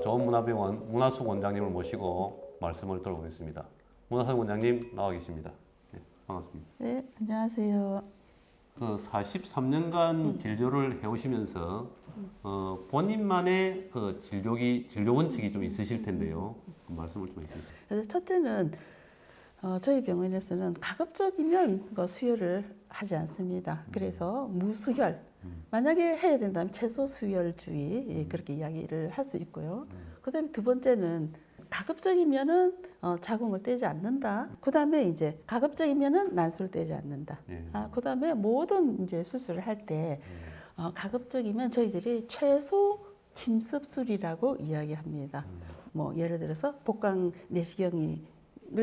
좋은문화병원 문화숙 원장님을 모시고 말씀을 들어보겠습니다. 문화숙 원장님 나와 계십니다. 네, 반갑습니다. 네, 안녕하세요. 그 43년간 진료를 해오시면서 본인만의 그 진료 원칙이 좀 있으실 텐데요. 그 말씀을 좀 해주세요. 그래서 첫째는 저희 병원에서는 가급적이면 수혈을 하지 않습니다. 그래서 무수혈, 만약에 해야 된다면 최소 수혈주의 그렇게 이야기를 할 수 있고요. 그다음에 두 번째는 가급적이면은 자궁을 떼지 않는다. 그다음에 이제 가급적이면은 난소를 떼지 않는다. 그다음에 모든 이제 수술을 할 때 가급적이면 저희들이 최소 침습술이라고 이야기합니다. 뭐 예를 들어서 복강 내시경을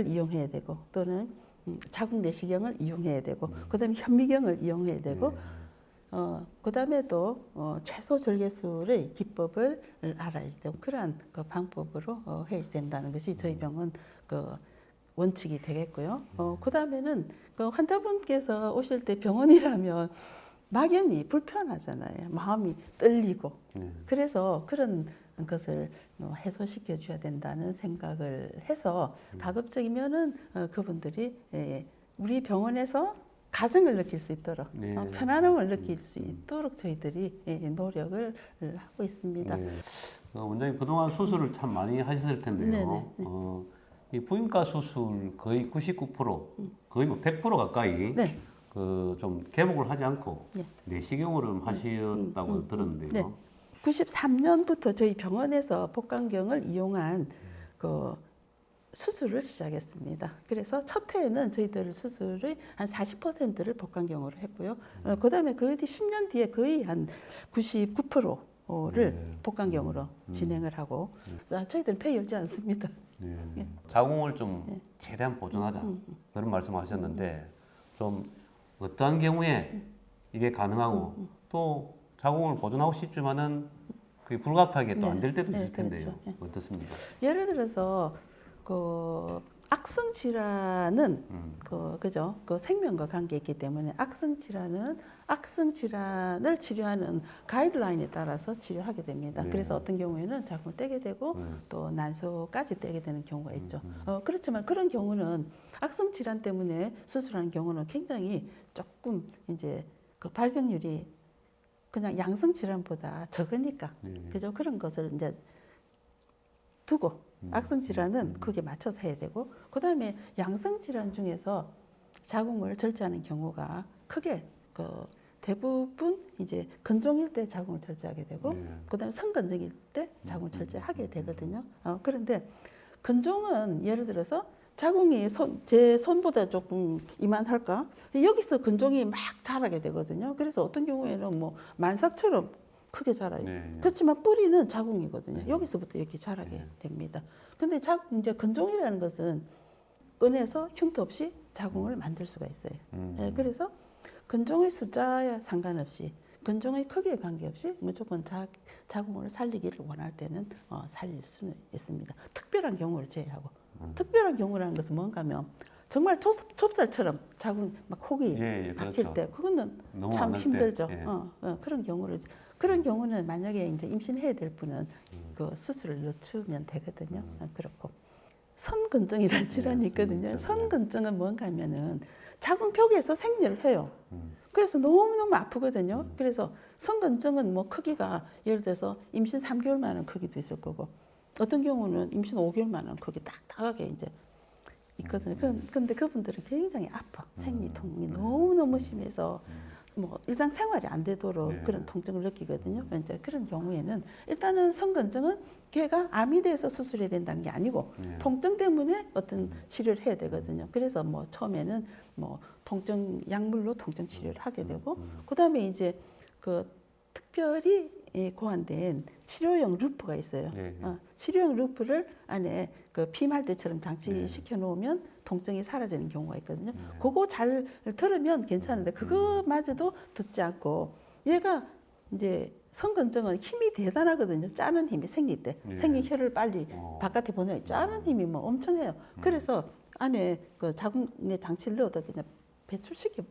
이용해야 되고 또는 자궁 내시경을 이용해야 되고 그다음에 현미경을 이용해야 되고 그다음에 또 최소 절개술의 기법을 알아야 되고 그러한 그 방법으로 해야 된다는 것이 저희 병원 그 원칙이 되겠고요. 그다음에는 그 환자분께서 오실 때 병원이라면 막연히 불편하잖아요. 마음이 떨리고 그래서 그런 것을 해소시켜 줘야 된다는 생각을 해서 가급적이면은 그분들이 우리 병원에서 가정을 느낄 수 있도록 편안함을 느낄 수 있도록 저희들이 노력을 하고 있습니다. 원장님 그동안 수술을 참 많이 하셨을 텐데요. 이 부인과 수술 거의 99% 거의 뭐 100% 가까이 그 좀 개복을 하지 않고 내시경으로 하셨다고 들었는데요. 93년부터 저희 병원에서 복강경을 이용한 그 수술을 시작했습니다. 그래서 첫 해에는 저희들 수술의 한 40%를 복강경으로 했고요. 그다음에 그 뒤 10년 뒤에 거의 한 99%를 복강경으로 진행을 하고 저희들은 폐 열지 않습니다. 자궁을 좀 최대한 보존하자 그런 말씀하셨는데 좀 어떠한 경우에 이게 가능하고 또 자궁을 보존하고 싶지만은 그게 불가피하게 또 안 될 때도 있을 텐데요. 그렇죠. 어떻습니까? 예를 들어서 그 악성 질환은 그죠? 그 생명과 관계 있기 때문에 악성 질환을 치료하는 가이드라인에 따라서 치료하게 됩니다. 그래서 어떤 경우에는 자궁을 떼게 되고 또 난소까지 떼게 되는 경우가 있죠. 그렇지만 그런 경우는 악성 질환 때문에 수술하는 경우는 굉장히 조금 이제 그 발병률이 그냥 양성 질환보다 적으니까 그죠? 그런 것을 이제 두고 악성 질환은 거기에 맞춰서 해야 되고 그다음에 양성 질환 중에서 자궁을 절제하는 경우가 크게 그 대부분 이제 근종일 때 자궁을 절제하게 되고 그다음에 성근종일 때 자궁을 절제하게 되거든요. 그런데 근종은 예를 들어서 자궁이 제 손보다 조금 이만할까? 여기서 근종이 막 자라게 되거든요. 그래서 어떤 경우에는 뭐 만삭처럼 크게 자라요. 그렇지만 뿌리는 자궁이거든요. 여기서부터 이렇게 자라게 됩니다. 근데 이제 근종이라는 것은 꺼내서 흉터 없이 자궁을 만들 수가 있어요. 그래서 근종의 숫자에 상관없이 근종의 크기에 관계없이 무조건 자궁을 살리기를 원할 때는 살릴 수는 있습니다. 특별한 경우를 제외하고. 특별한 경우라는 것은 뭔가 하면 정말 좁쌀처럼 자궁 막 혹이 박힐 때 그거는 참 힘들죠. 그런 경우는 만약에 이제 임신해야 될 분은 그 수술을 늦추면 되거든요. 그렇고 선근증이라는 질환이 있거든요. 선근증은 뭔가 하면은 자궁 벽에서 생리를 해요. 그래서 너무너무 아프거든요. 그래서 선근증은 뭐 크기가 예를 들어서 임신 3개월만한 크기도 있을 거고 어떤 경우는 임신 5개월만한 크기 딱딱하게 이제 있거든요. 그런데 그분들은 굉장히 아파. 생리통이 너무너무 심해서 뭐 일상생활이 안 되도록 그런 통증을 느끼거든요. 이제 그런 경우에는 일단은 성근증은 걔가 암이 돼서 수술해야 된다는 게 아니고 통증 때문에 어떤 치료를 해야 되거든요. 그래서 뭐 처음에는 뭐 통증 약물로 통증 치료를 하게 되고 그다음에 이제 그 특별히 고안된 치료용 루프가 있어요. 치료용 루프를 안에 그 피임할 때처럼 장치시켜 놓으면 통증이 사라지는 경우가 있거든요. 그거 잘 들으면 괜찮은데 그거마저도 듣지 않고 얘가 이제 성근증은 힘이 대단하거든요. 짜는 힘이 생릴 때 생리혈을 빨리 바깥에 보내요. 짜는 힘이 뭐 엄청 해요. 그래서 안에 그 자궁에 장치를 넣어도 그냥 배출시켜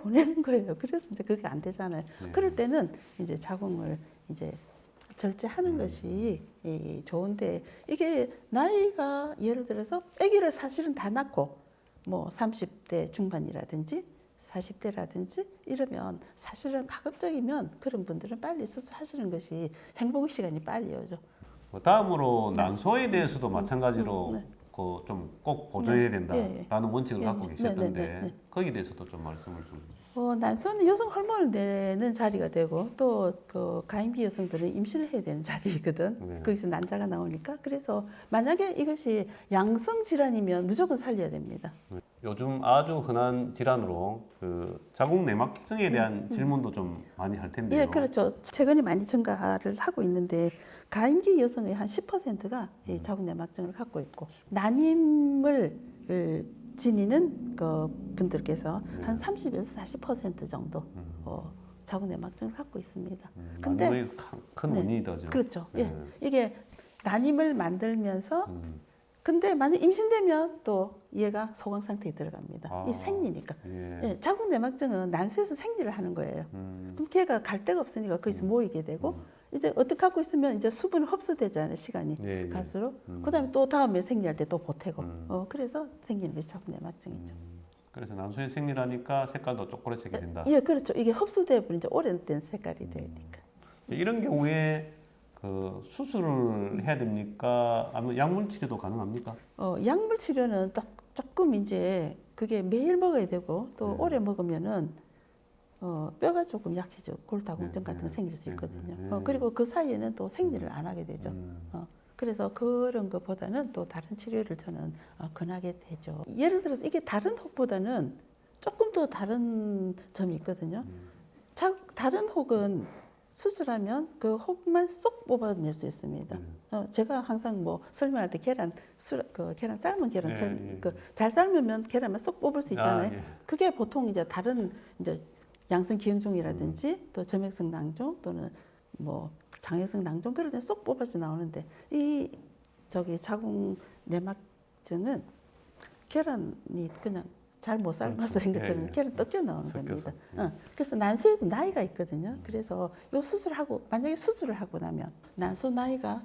보내는 거예요. 그래서 이제 그게 안 되잖아요. 그럴 때는 이제 자궁을 이제 절제하는 것이 좋은데 이게 나이가 예를 들어서 아기를 사실은 다 낳고 뭐 30대 중반이라든지 40대라든지 이러면 사실은 가급적이면 그런 분들은 빨리 수술하시는 것이 행복의 시간이 빨리 오죠. 다음으로 난소에 대해서도 마찬가지로 네. 그 좀 꼭 보존해야 된다라는 원칙을 예, 갖고 예. 계셨던데 네. 거기에 대해서도 좀 말씀을 좀. 난소는 여성 호르몬을 내는 자리가 되고 또 그 가임기 여성들은 임신을 해야 되는 자리거든. 네. 거기서 난자가 나오니까 그래서 만약에 이것이 양성 질환이면 무조건 살려야 됩니다. 요즘 아주 흔한 질환으로 그 자궁 내막증에 대한 질문도 좀 많이 할 텐데요. 예, 그렇죠. 최근에 많이 증가를 하고 있는데 가임기 여성의 한 10%가 이 자궁 내막증을 갖고 있고 난임을 지니는 그 분들께서 한 30에서 40% 정도 자궁 내막증을 갖고 있습니다. 근데 난임의 큰 원인이죠. 그렇죠. 네. 예, 이게 난임을 만들면서 근데 만약 임신되면 또 얘가 소강 상태에 들어갑니다. 이 생리니까. 예, 자궁 내막증은 난소에서 생리를 하는 거예요. 그럼 걔가 갈 데가 없으니까 거기서 모이게 되고 이제 어떻게 하고 있으면 이제 수분이 흡수되잖아요. 시간이 예, 예. 갈수록. 그다음에 또 다음에 생리할 때 또 보태고. 그래서 생기는 것이 자궁 내막증이죠. 그래서 난소에 생리하니까 색깔도 초콜릿색이 된다. 예, 그렇죠. 이게 흡수돼 버린 이제 오래된 색깔이 되니까. 이런 경우에 그 수술을 해야 됩니까? 아니면 약물 치료도 가능합니까? 약물 치료는 조금 이제 그게 매일 먹어야 되고 또 오래 먹으면은 뼈가 조금 약해져 골다공증 같은 거 생길 수 있거든요. 그리고 그 사이에는 또 생리를 안 하게 되죠. 그래서 그런 것보다는 또 다른 치료를 저는 권하게 되죠. 예를 들어서 이게 다른 혹보다는 조금 더 다른 점이 있거든요. 다른 혹은 수술하면 그 혹만 쏙 뽑아낼 수 있습니다. 제가 항상 뭐 설명할 때 계란 삶은 계란 잘 삶으면 계란만 쏙 뽑을 수 있잖아요. 그게 보통 이제 다른 이제 양성 기형종이라든지 또 점액성 낭종 또는 뭐 장애성 낭종 그럴 때 쏙 뽑아서 나오는데 이 자궁 내막증은 계란이 그냥 잘 못 삶아서 한 것처럼 계란 떡져 나오는 겁니다. 그래서 난소에도 나이가 있거든요. 그래서 요 만약에 수술을 하고 나면 난소 나이가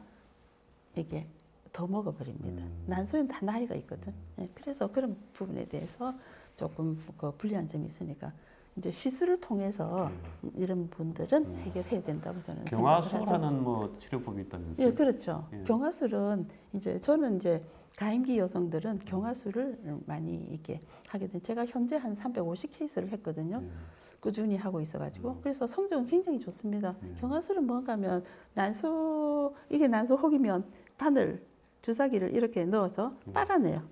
이게 더 먹어버립니다. 난소에는 다 나이가 있거든. 그래서 그런 부분에 대해서 조금 불리한 점이 있으니까 이제 시술을 통해서 이런 분들은 해결해야 된다고 저는 생각을 하죠. 경화술하는 뭐 치료법이 있다면서요? 예, 그렇죠. 경화술은 저는 이제 가임기 여성들은 경화술을 많이 이렇게 하게 된. 제가 현재 한 350 케이스를 했거든요. 꾸준히 하고 있어가지고 그래서 성적은 굉장히 좋습니다. 경화술은 뭔가 하면 이게 난소 혹이면 바늘 주사기를 이렇게 넣어서 빨아내요.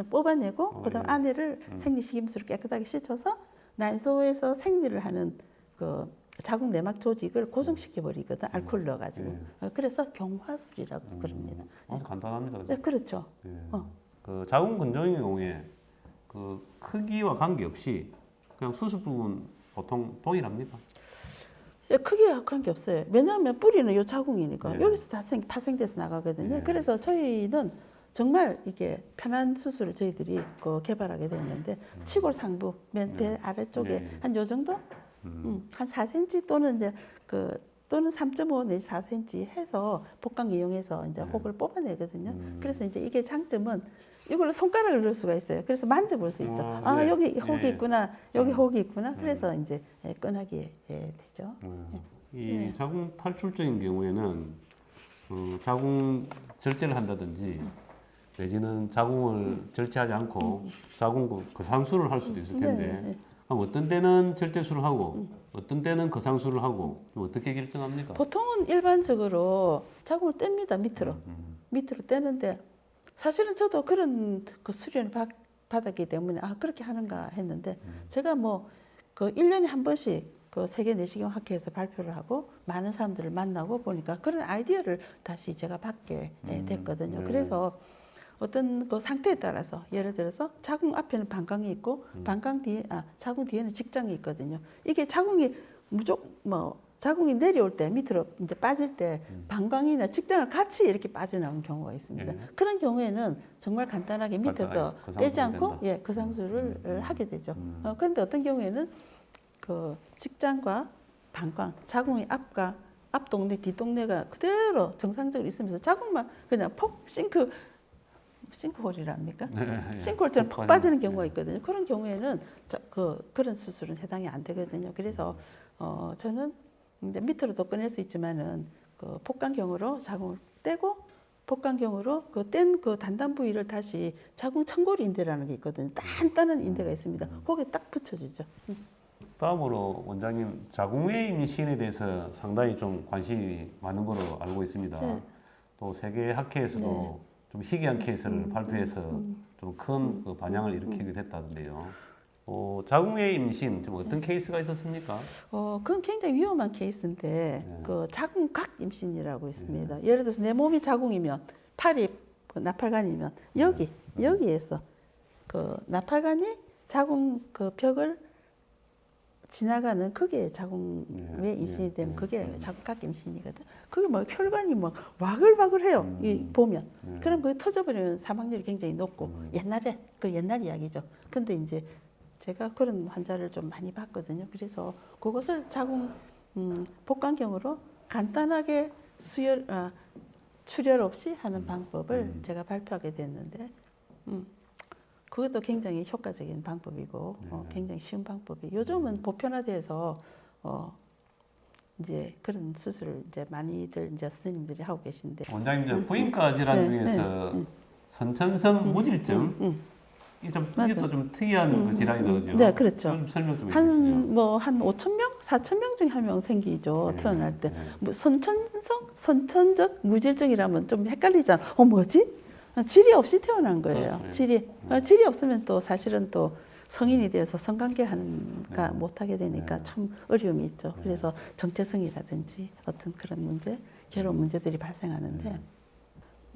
뽑아내고 그다음 안에를 생리식임수로 깨끗하게 씻어서 난소에서 생리를 하는 그 자궁 내막 조직을 고정시켜 버리거든. 알코올 넣어가지고. 그래서 경화술이라고 그럽니다. 아주 간단합니다. 네, 그렇죠. 그 자궁 건조의 경우에 그 크기와 관계없이 그냥 수술 부분 보통 동일합니까? 예, 크게 관계 없어요. 왜냐하면 뿌리는 요 자궁이니까 여기서 다 파생돼서 나가거든요. 그래서 저희는 정말 이게 편한 수술을 저희들이 개발하게 됐는데 치골 상부, 배 아래쪽에 한 요 정도, 한 4cm 또는 이제 또는 3.5 내지 4cm 해서 복강 이용해서 이제 혹을 뽑아내거든요. 그래서 이제 이게 장점은 이걸로 손가락을 넣을 수가 있어요. 그래서 만져볼 수 있죠. 여기 혹이 있구나, 여기 혹이 있구나. 그래서 이제 꺼내게 되죠. 이 자궁 탈출적인 경우에는 자궁 절제를 한다든지 내지는 자궁을 절제하지 않고 자궁 거상술을 할 수도 있을 텐데 어떤 때는 절제술을 하고 어떤 때는 거상술을 하고 어떻게 결정합니까? 보통은 일반적으로 자궁을 뗍니다. 밑으로 떼는데 사실은 저도 그런 수련을 받았기 때문에 그렇게 하는가 했는데 제가 뭐 1년에 한 번씩 세계 내시경 학회에서 발표를 하고 많은 사람들을 만나고 보니까 그런 아이디어를 다시 제가 받게 됐거든요. 그래서 어떤 상태에 따라서 예를 들어서 자궁 앞에는 방광이 있고 자궁 뒤에는 직장이 있거든요. 이게 자궁이 자궁이 내려올 때 밑으로 이제 빠질 때 방광이나 직장을 같이 이렇게 빠져나오는 경우가 있습니다. 그런 경우에는 정말 간단하게 밑에서 떼지 않고 거상술을 하게 되죠. 그런데 어떤 경우에는 직장과 방광, 자궁의 앞과 앞 동네 뒷 동네가 그대로 정상적으로 있으면서 자국만 그냥 싱크홀이랍니까? 네, 싱크홀처럼 푹 퍽 빠지는, 빠지는 경우가 있거든요. 그런 경우에는 그런 수술은 해당이 안 되거든요. 그래서 저는 이제 밑으로도 꺼낼 수 있지만은 그 복강경으로 자궁을 떼고 복강경으로 뗀 그 단단 부위를 다시 자궁 천골 인대라는 게 있거든요. 단단한 인대가 있습니다. 거기에 딱 붙여주죠. 다음으로 원장님 자궁외 임신에 대해서 상당히 좀 관심이 많은 걸로 알고 있습니다. 네. 또 세계 학회에서도 좀 희귀한 케이스를 발표해서 좀 큰 그 반향을 일으키게 됐다던데요. 자궁외 임신 좀 어떤 케이스가 있었습니까? 그건 굉장히 위험한 케이스인데 그 자궁각 임신이라고 있습니다. 예를 들어서 내 몸이 자궁이면 팔이 그 나팔관이면 여기에서 그 나팔관이 자궁 그 벽을 지나가는 그게 자궁외 임신이 되면 그게 자궁각 임신이거든. 그게 뭐 혈관이 막 와글와글해요. 보면. 그럼 그게 터져버리면 사망률이 굉장히 높고 옛날에 그 옛날 이야기죠. 근데 이제 제가 그런 환자를 좀 많이 봤거든요. 그래서 그것을 자궁 복강경으로 간단하게 출혈 없이 하는 방법을 제가 발표하게 됐는데 그것도 굉장히 효과적인 방법이고 굉장히 쉬운 방법이 요즘은 보편화돼서 이제 그런 수술을 이제 많이들 이제 선생님들이 하고 계신데 원장님 이제 부인과 질환 중에서 선천성 무질증 이게 또 좀 특이한 그 질환이다 그죠? 네, 그렇죠. 좀 설명 좀 해주시죠. 한 5천 명, 4천 명 중에 한 명 생기죠. 태어날 때. 뭐 선천적 무질증이라면 좀 헷갈리잖아. 뭐지? 질이 없이 태어난 거예요. 그렇죠. 질이 없으면 또 사실은 또 성인이 되어서 성관계가 못하게 되니까 참 어려움이 있죠. 그래서 정체성이라든지 어떤 그런 문제, 결혼 문제들이 발생하는데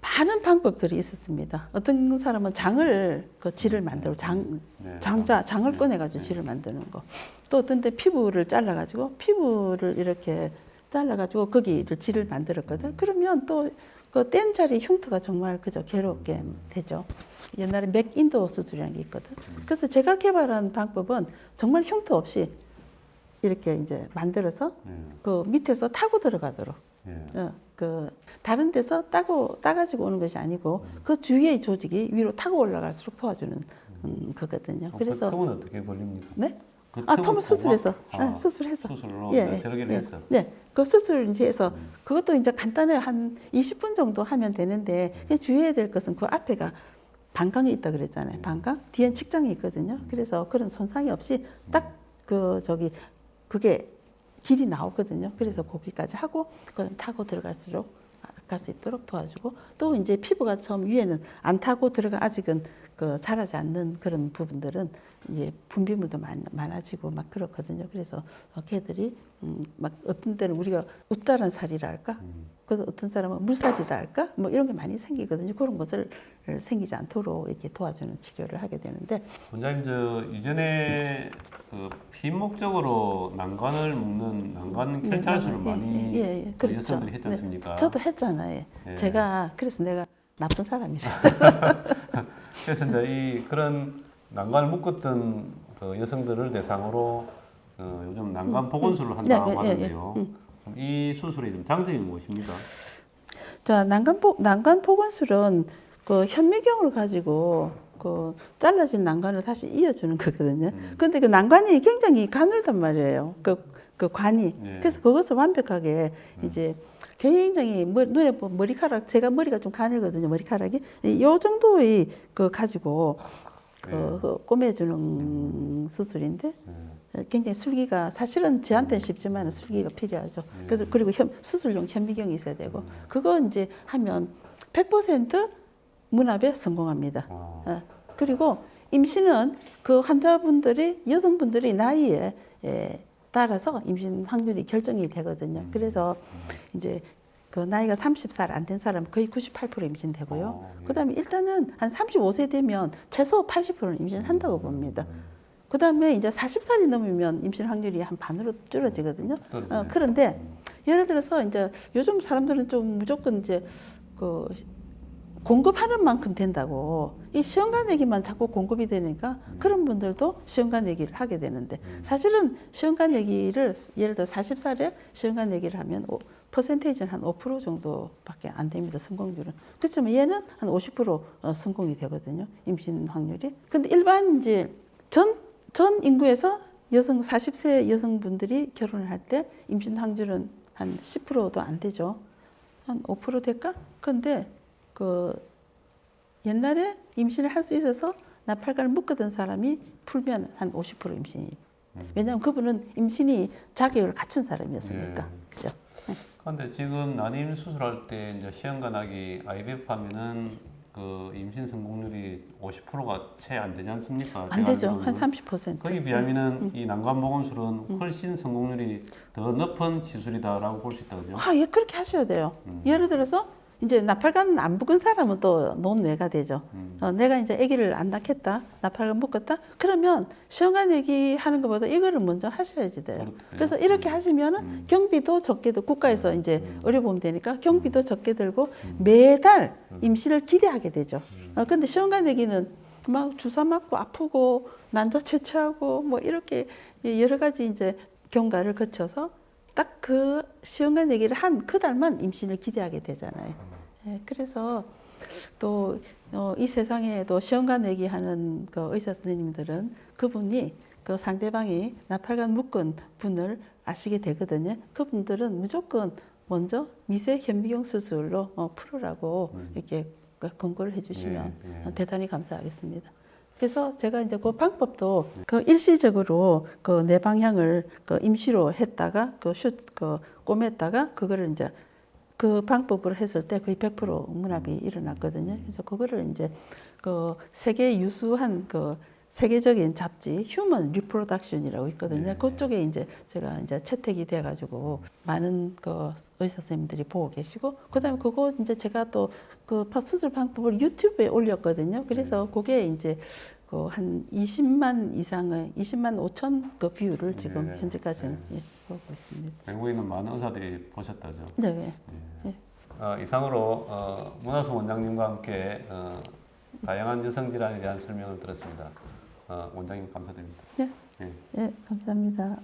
많은 방법들이 있었습니다. 어떤 사람은 장을 질을 만들고 장을 꺼내가지고 질을 만드는 거. 또 어떤 데 피부를 잘라가지고 피부를 이렇게 잘라가지고 거기를 질을 만들었거든. 그러면 또 그 뗀 자리 흉터가 정말 그저 괴롭게 되죠. 옛날에 맥인도 수술이라는 게 있거든. 그래서 제가 개발한 방법은 정말 흉터 없이 이렇게 이제 만들어서 그 밑에서 타고 들어가도록. 그 다른 데서 따가지고 오는 것이 아니고 그 주위의 조직이 위로 타고 올라갈수록 도와주는 거거든요. 그래서 그 틈은 어떻게 벌립니까? 네? 텀을 수술해서 수술해서 수술로 절개를 예. 해서 네, 그 수술 이제 해서 그것도 이제 간단해 한 20분 정도 하면 되는데 주의해야 될 것은 그 앞에가 방광이 있다 그랬잖아요. 방광 뒤엔 칙장이 있거든요. 그래서 그런 손상이 없이 딱 그게 길이 나오거든요. 그래서 거기까지 하고 그다음 타고 갈 수 있도록 도와주고 또 이제 피부가 처음 위에는 안 타고 아직은 자라지 않는 그런 부분들은 이제 분비물도 많아지고 막 그렇거든요. 그래서 걔들이 막 어떤 때는 우리가 웃다란 살이라 할까? 그래서 어떤 사람은 물살이라 할까? 뭐 이런 게 많이 생기거든요. 그런 것을 생기지 않도록 이렇게 도와주는 치료를 하게 되는데 원장님 저 이전에 그 피목적으로 난관을 묶는 난관 결찰술을 많이 그렇죠. 여성들이 했지 않습니까? 저도 했잖아요. 그래서 내가 나쁜 사람이라. 그래서 이제 그런 난관을 묶었던 그 여성들을 대상으로 요즘 난관 복원술을 한다고 하는데요. 이 수술의 좀 장점이 무엇입니까? 자, 난관 복원술은 그 현미경을 가지고 그 잘라진 난관을 다시 이어주는 거거든요. 근데 그 난관이 굉장히 가늘단 말이에요. 그 관이. 그래서 그것을 완벽하게 이제 굉장히 눈에 보면 머리카락, 제가 머리가 좀 가늘거든요. 머리카락이. 요 정도의 가지고 꼬매주는 수술인데 굉장히 술기가 사실은 저한테는 쉽지만 술기가 필요하죠. 그리고 수술용 현미경이 있어야 되고 그거 이제 하면 100% 문합에 성공합니다. 그리고 임신은 그 여성분들이 나이에 따라서 임신 확률이 결정이 되거든요. 그래서 이제 그 나이가 30살 안 된 사람은 거의 98% 임신되고요. 그다음에 일단은 한 35세 되면 최소 80%는 임신한다고 봅니다. 그다음에 이제 40살이 넘으면 임신 확률이 한 반으로 줄어지거든요. 그런데 예를 들어서 이제 요즘 사람들은 좀 무조건 이제 공급하는 만큼 된다고 이 시험관내기만 자꾸 공급이 되니까 그런 분들도 시험관내기를 하게 되는데 사실은 시험관내기를 예를 들어 40살에 시험관내기를 하면 퍼센테이지는 한 5% 정도밖에 안 됩니다. 성공률은. 그렇지만 얘는 한 50% 성공이 되거든요. 임신 확률이. 근데 일반 이제 전 인구에서 40세 여성분들이 결혼을 할 때 임신 확률은 한 10%도 안 되죠. 한 5% 될까? 근데 그 옛날에 임신을 할 수 있어서 나팔관을 묶었던 사람이 풀면 한 50% 임신이. 왜냐하면 그분은 임신이 자격을 갖춘 사람이었으니까. 그죠? 그런데 지금 난임 수술할 때 이제 시험관하기 IVF 하면은 그 임신 성공률이 50%가 채 안 되지 않습니까? 안 되죠. 한 30%. 거기 비하면은 이 난관보건술은 훨씬 성공률이 더 높은 시술이다라고 볼 수 있다, 그죠? 예, 그렇게 하셔야 돼요. 예를 들어서 이제 나팔관 안 묶은 사람은 또 논외가 되죠. 내가 이제 아기를 안 낳겠다, 나팔관 묶었다. 그러면 시험관 얘기 하는 것보다 이거를 먼저 하셔야지 돼요. 그렇군요. 그래서 이렇게 하시면은 경비도 적게 들고 국가에서 이제 의료보험 되니까 경비도 적게 들고 매달 임신을 기대하게 되죠. 근데 시험관 얘기는 막 주사 맞고 아프고 난자 채취하고 뭐 이렇게 여러 가지 이제 경과를 거쳐서 딱 그 시험관 얘기를 한 그 달만 임신을 기대하게 되잖아요. 그래서 또 이 세상에도 시험관 얘기하는 그 의사 선생님들은 그분이 그 상대방이 나팔관 묶은 분을 아시게 되거든요. 그분들은 무조건 먼저 미세 현미경 수술로 풀으라고 이렇게 권고를 해주시면 대단히 감사하겠습니다. 그래서 제가 이제 그 방법도 그 일시적으로 그 내 방향을 그 임시로 했다가 그 꼬맸다가 그거를 이제 그 방법으로 했을 때 거의 100% 문합이 일어났거든요. 그래서 그거를 이제 그 세계 유수한 그 세계적인 잡지 휴먼 리프로덕션이라고 있거든요. 그쪽에 이제 제가 이제 채택이 돼가지고 많은 그 의사 선생님들이 보고 계시고 그다음에 그거 이제 제가 또 그 수술 방법을 유튜브에 올렸거든요. 그래서 그게 이제 그 한 20만 이상의 20만 5천 그 뷰를 지금 현재까지는 보고 있습니다. 외국에 있는 많은 의사들이 보셨다죠. 네. 이상으로 문하수 원장님과 함께 다양한 여성 질환에 대한 설명을 들었습니다. 원장님 감사드립니다. 네, 감사합니다.